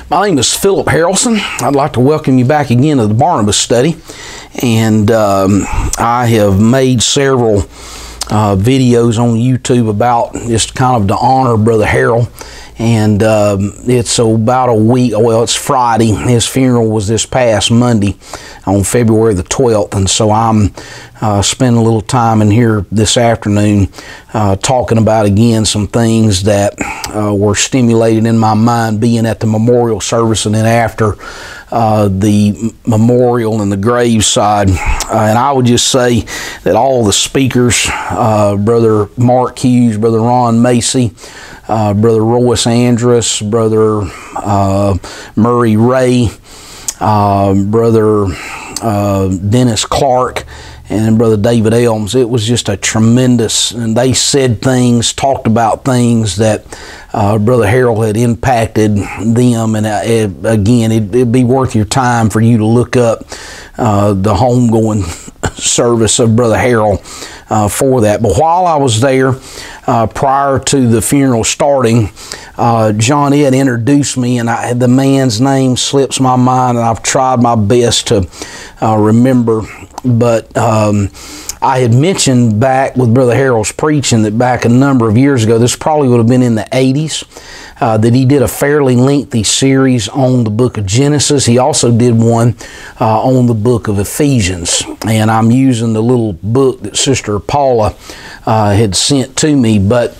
My name is Philip Harrelson. I'd like to welcome you back again to the Barnabas Study. And I have made several videos on YouTube about just kind of to honor Brother Harrell. And it's about a week, well, it's Friday. His funeral was this past Monday on February the 12th. And so I'm spending a little time in here this afternoon talking about, again, some things that were stimulated in my mind being at the memorial service and then after the memorial and the graveside. And I would just say that all the speakers, Brother Mark Hughes, Brother Ron Macy, Brother Royce Andrus, Brother Murray Ray, Brother Dennis Clark, and Brother David Elms. It was just a tremendous, and they said things, talked about things that Brother Harrell had impacted them. And again, it'd be worth your time for you to look up the homegoing service of Brother Harrell for that. But while I was there, prior to the funeral starting, John Ed introduced me, and the man's name slips my mind, and I've tried my best to remember. But I had mentioned back with Brother Harrell's preaching that back a number of years ago, this probably would have been in the 80s, that he did a fairly lengthy series on the book of Genesis. He also did one on the book of Ephesians. And I'm using the little book that Sister Paula had sent to me. But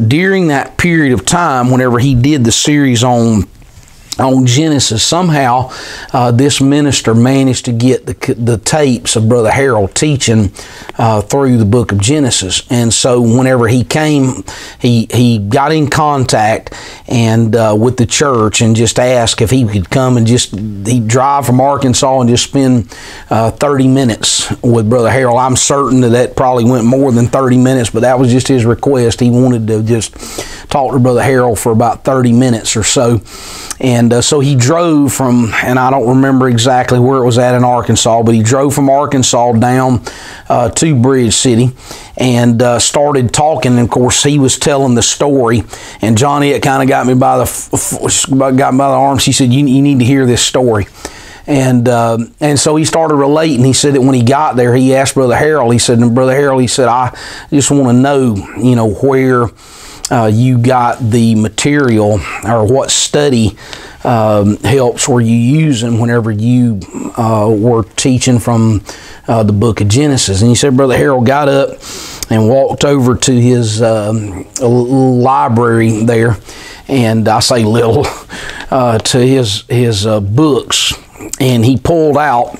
during that period of time, whenever he did the series on Genesis, somehow this minister managed to get the tapes of Brother Harrell teaching through the book of Genesis. And so whenever he came, he got in contact and with the church and just asked if he could come and he'd drive from Arkansas and just spend 30 minutes with Brother Harrell. I'm certain that probably went more than 30 minutes, but that was just his request. He wanted to just talk to Brother Harrell for about 30 minutes or so. And so he drove from, and I don't remember exactly where it was at in Arkansas, but he drove from Arkansas down to Bridge City and started talking. And of course, he was telling the story, and Johnny, it kind of got me by the arms. He said, "You need to hear this story." And so he started relating. He said that when he got there, he asked Brother Harrell. He said, "Brother Harrell," he said, "I just want to know, where you got the material or what study helps were you using whenever you were teaching from the book of Genesis." And he said Brother Harrell got up and walked over to his library there, and I say little, to his books, and he pulled out,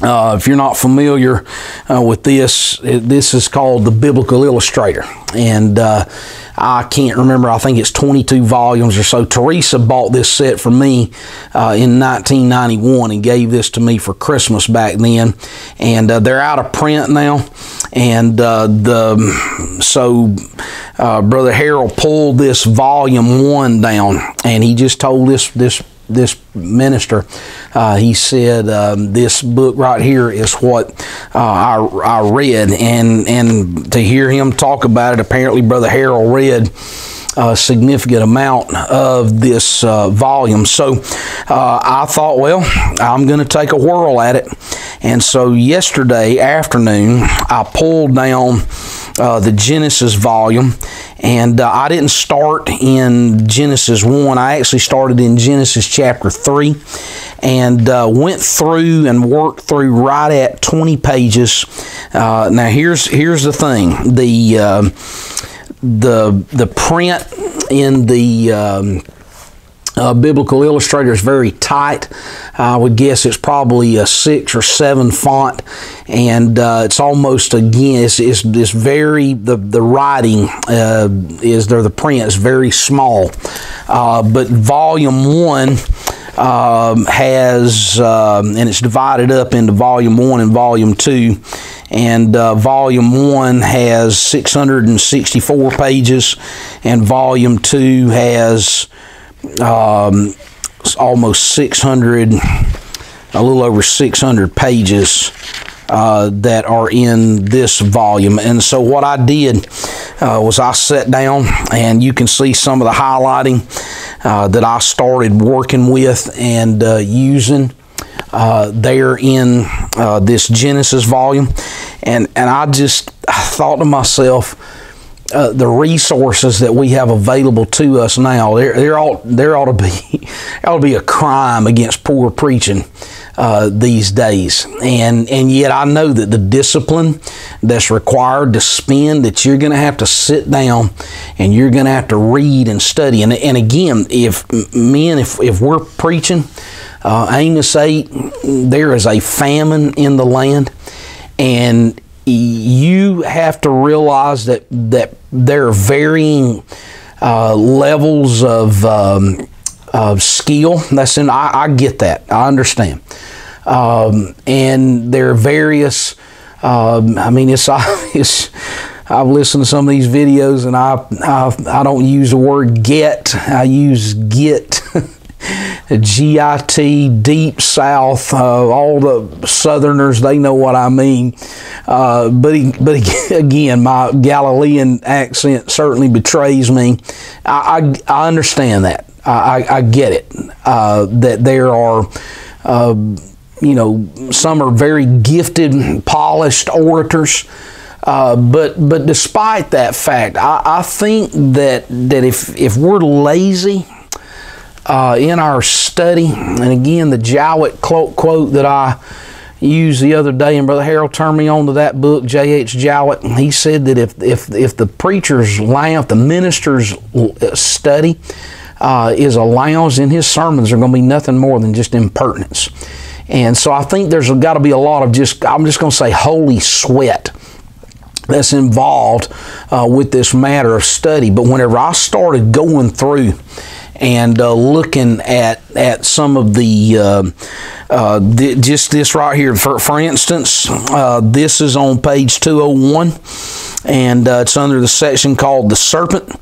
if you're not familiar with this is called the Biblical Illustrator. And I can't remember, I think it's 22 volumes or so. Teresa bought this set for me in 1991 and gave this to me for Christmas back then. And they're out of print now. And so Brother Harrell pulled this volume 1 down, and he just told this minister, he said, this book right here is what I read. And to hear him talk about it, apparently Brother Harrell read a significant amount of this volume. So I thought, well, I'm going to take a whirl at it. And so yesterday afternoon, I pulled down the Genesis volume, and I didn't start in Genesis 1. I actually started in Genesis chapter 3 and went through and worked through right at 20 pages. Now here's the thing. The print in the Biblical Illustrator is very tight. I would guess it's probably a 6 or 7 font, and it's almost, again, it's very, the writing is there, the print is very small, but volume 1 has, and it's divided up into volume 1 and volume 2. And volume 1 has 664 pages, and volume 2 has almost 600, a little over 600 pages that are in this volume. And so what I did was I sat down, and you can see some of the highlighting that I started working with and using there in this Genesis volume. And I thought to myself, the resources that we have available to us now, there ought to be a crime against poor preaching these days. And yet I know that the discipline that's required to spend, that you're going to have to sit down and you're going to have to read and study. And again, if we're preaching Amos 8, there is a famine in the land, and you have to realize that there are varying levels of skill. I get that. I understand. And there are various. I mean, it's obvious. I've listened to some of these videos, and I don't use the word get. I use git. G-I-T, deep south, all the southerners, they know what I mean. But again, my Galilean accent certainly betrays me. I understand that. I get it. That there are, some are very gifted, polished orators. But despite that fact, I think that if we're lazy in our study, and again, the Jowett quote that I used the other day, and Brother Harrell turned me on to that book, J.H. Jowett. He said that if the preacher's lamp, the minister's study is a lounge, then his sermons are going to be nothing more than just impertinence. And so I think there's got to be a lot of I'm just going to say holy sweat that's involved with this matter of study. But whenever I started going through and looking at some of the just this right here, for instance, this is on page 201, and it's under the section called the serpent,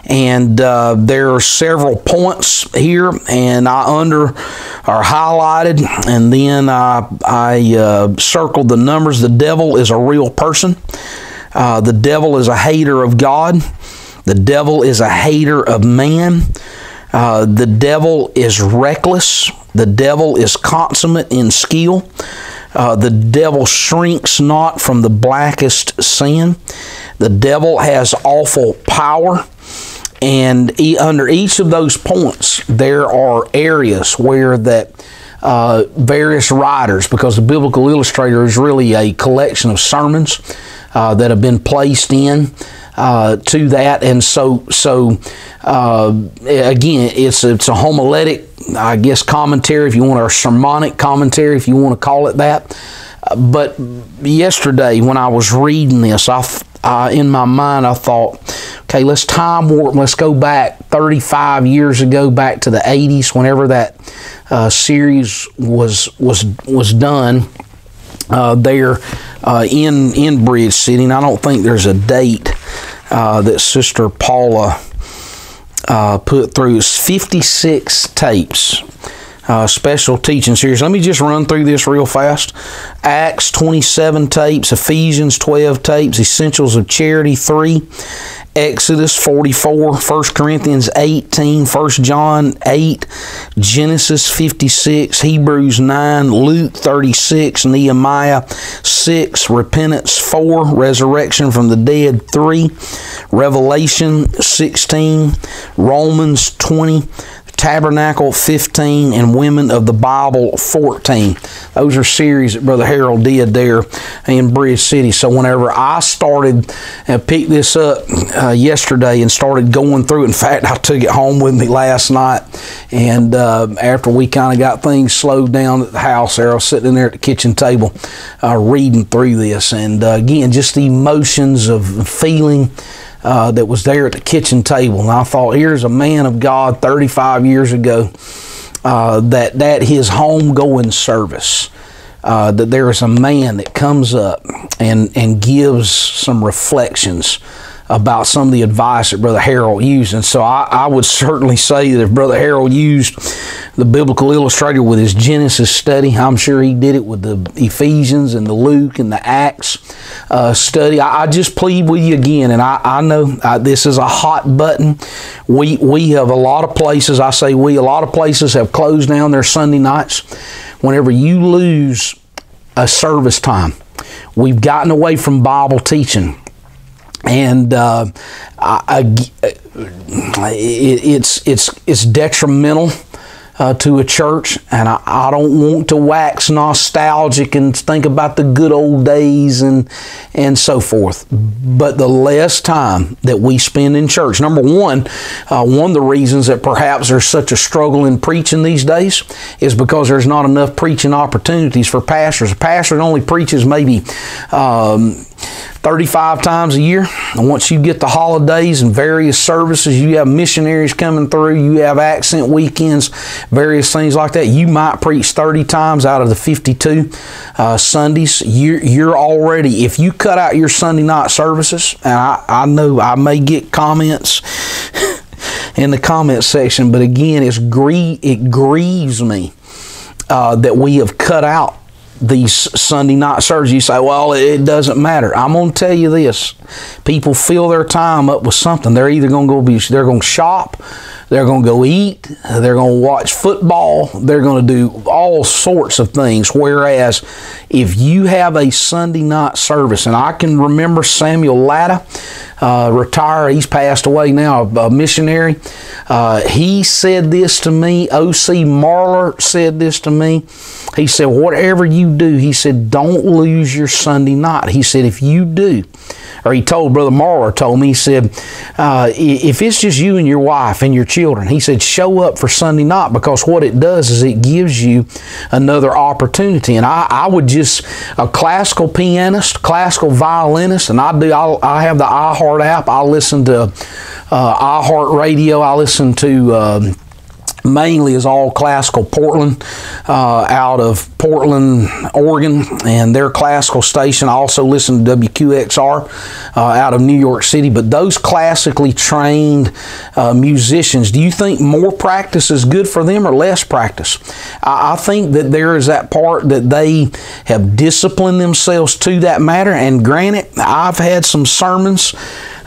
and there are several points here, and I are highlighted, and then I circled the numbers. The devil is a real person. The devil is a hater of God. The devil is a hater of man. The devil is reckless. The devil is consummate in skill. The devil shrinks not from the blackest sin. The devil has awful power. And under each of those points, there are areas where that various writers, because the Biblical Illustrator is really a collection of sermons that have been placed in to that, and so again, it's a homiletic, I guess, commentary, if you want, or sermonic commentary, if you want to call it that. But yesterday, when I was reading this, in my mind, I thought, okay, let's time warp. Let's go back 35 years ago, back to the 80s, whenever that series was done there in Bridge City. And I don't think there's a date that Sister Paula put through. It's 56 tapes. Special teaching series. Let me just run through this real fast. Acts 27 tapes, Ephesians 12 tapes, Essentials of Charity 3, Exodus 44, 1 Corinthians 18, 1 John 8, Genesis 56, Hebrews 9, Luke 36, Nehemiah 6, Repentance 4, Resurrection from the Dead 3, Revelation 16, Romans 20, Tabernacle 15, and Women of the Bible 14. Those are series that Brother Harrell did there in Bridge City. So whenever I started and picked this up yesterday and started going through, in fact, I took it home with me last night, and after we kind of got things slowed down at the house there, I was sitting there at the kitchen table reading through this, and again, just the emotions of feeling that was there at the kitchen table. And I thought, here's a man of God 35 years ago, that his homegoing service, that there is a man that comes up and gives some reflections about some of the advice that Brother Harrell used. And so I would certainly say that if Brother Harrell used the Biblical Illustrator with his Genesis study, I'm sure he did it with the Ephesians and the Luke and the Acts study. I just plead with you again, and I know this is a hot button. We have a lot of places, I say a lot of places have closed down their Sunday nights. Whenever you lose a service time, we've gotten away from Bible teaching. And it's detrimental to a church, and I don't want to wax nostalgic and think about the good old days and so forth. But the less time that we spend in church, number one of the reasons that perhaps there's such a struggle in preaching these days is because there's not enough preaching opportunities for pastors. A pastor only preaches maybe 35 times a year. And once you get the holidays and various services, you have missionaries coming through, you have accent weekends, various things like that. You might preach 30 times out of the 52 Sundays. You're already, if you cut out your Sunday night services, and I know I may get comments in the comment section, but again, it grieves me that we have cut out these Sunday night services. You say, well, it doesn't matter. I'm going to tell you this. People fill their time up with something. They're either going to they're going to shop, they're going to go eat, they're going to watch football, they're going to do all sorts of things. Whereas if you have a Sunday night service, and I can remember Samuel Latta, retired, he's passed away now, a missionary. He said this to me. O.C. Marler said this to me. He said, whatever you do, he said, don't lose your Sunday night. He said, if you do, or he told, Brother Marler told me, he said, if it's just you and your wife and your children, he said, show up for Sunday night, because what it does is it gives you another opportunity. And I would just, a classical pianist, classical violinist, and I have the iHeart app. I listen to iHeart Radio. I listen to mainly is all classical Portland, out of Portland, Oregon, and their classical station. I also listen to WQXR out of New York City. But those classically trained musicians, do you think more practice is good for them or less practice? I think that there is that part that they have disciplined themselves to that matter. And granted, I've had some sermons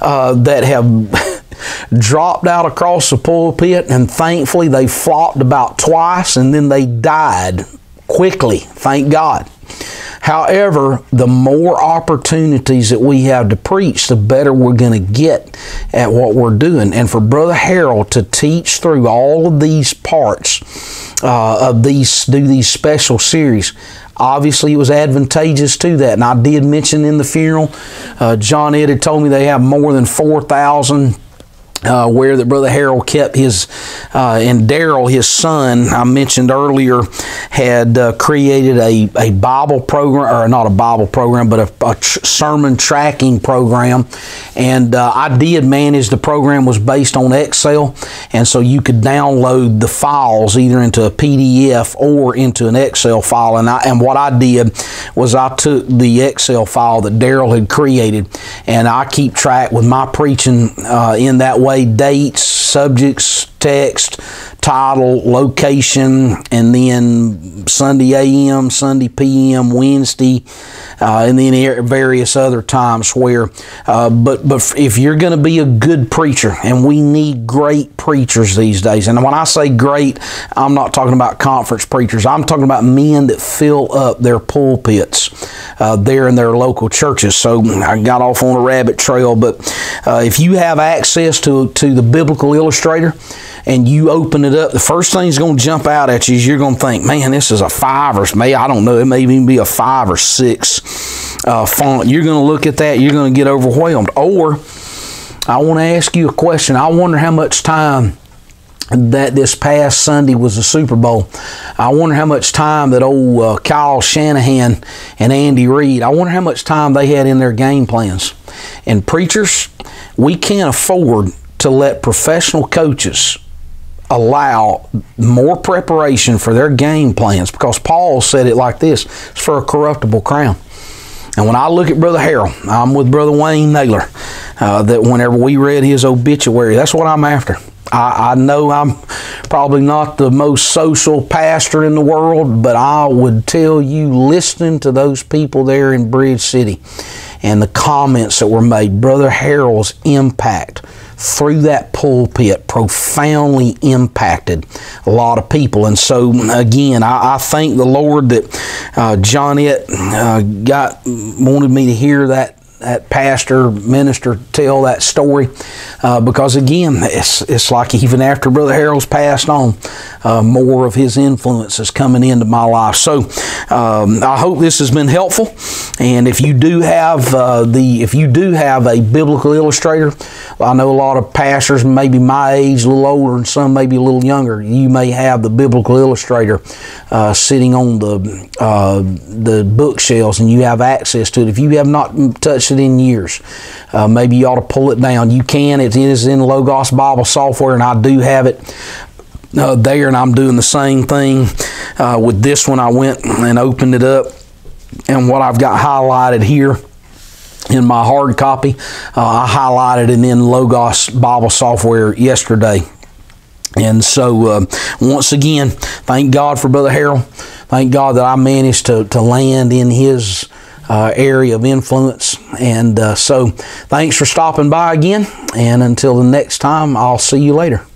that have dropped out across the pulpit, and thankfully they flopped about twice, and then they died quickly, thank God. However, the more opportunities that we have to preach, the better we're going to get at what we're doing. And for Brother Harrell to teach through all of these parts of these special series, obviously it was advantageous to that. And I did mention in the funeral, John Ed had told me they have more than 4,000 where that Brother Harrell kept his, and Daryl, his son, I mentioned earlier, had created a Bible program, or not a Bible program, but a sermon tracking program. And I did manage, the program was based on Excel, and so you could download the files either into a PDF or into an Excel file. And what I did was I took the Excel file that Daryl had created, and I keep track with my preaching in that way. Dates, subjects, text, title, location, and then Sunday AM, Sunday PM, Wednesday, and then various other times where, but if you're going to be a good preacher, and we need great preachers these days, and when I say great, I'm not talking about conference preachers, I'm talking about men that fill up their pulpits there in their local churches. So I got off on a rabbit trail, but if you have access to the Biblical Illustrator, and you open it up, the first thing that's going to jump out at you is you're going to think, man, this is a 5 or maybe, I don't know, it may even be a 5 or 6 font. You're going to look at that, you're going to get overwhelmed. Or I want to ask you a question. I wonder how much time that this past Sunday was the Super Bowl. I wonder how much time that old Kyle Shanahan and Andy Reid, I wonder how much time they had in their game plans. And preachers, we can't afford to let professional coaches allow more preparation for their game plans, because Paul said it like this: it's for a corruptible crown. And when I look at Brother Harrell, I'm with Brother Wayne Naylor. that whenever we read his obituary, that's what I'm after. I know I'm probably not the most social pastor in the world, but I would tell you, listening to those people there in Bridge City and the comments that were made, Brother Harrell's impact through that pulpit profoundly impacted a lot of people. And so again, I thank the Lord that Johnette wanted me to hear that pastor, minister tell that story, because again, it's like even after Brother Harrell's passed on, more of his influence is coming into my life. So I hope this has been helpful. And if you do have a biblical illustrator, I know a lot of pastors maybe my age, a little older, and some maybe a little younger. You may have the biblical illustrator sitting on the bookshelves, and you have access to it. If you have not touched it in years, maybe you ought to pull it down. You can. It is in Logos Bible software, and I do have it there, and I'm doing the same thing with this one. I went and opened it up, and what I've got highlighted here in my hard copy, I highlighted it in Logos Bible software yesterday. And so once again, thank God for Brother Harrell. Thank God that I managed to land in his area of influence. And so thanks for stopping by again, and until the next time, I'll see you later.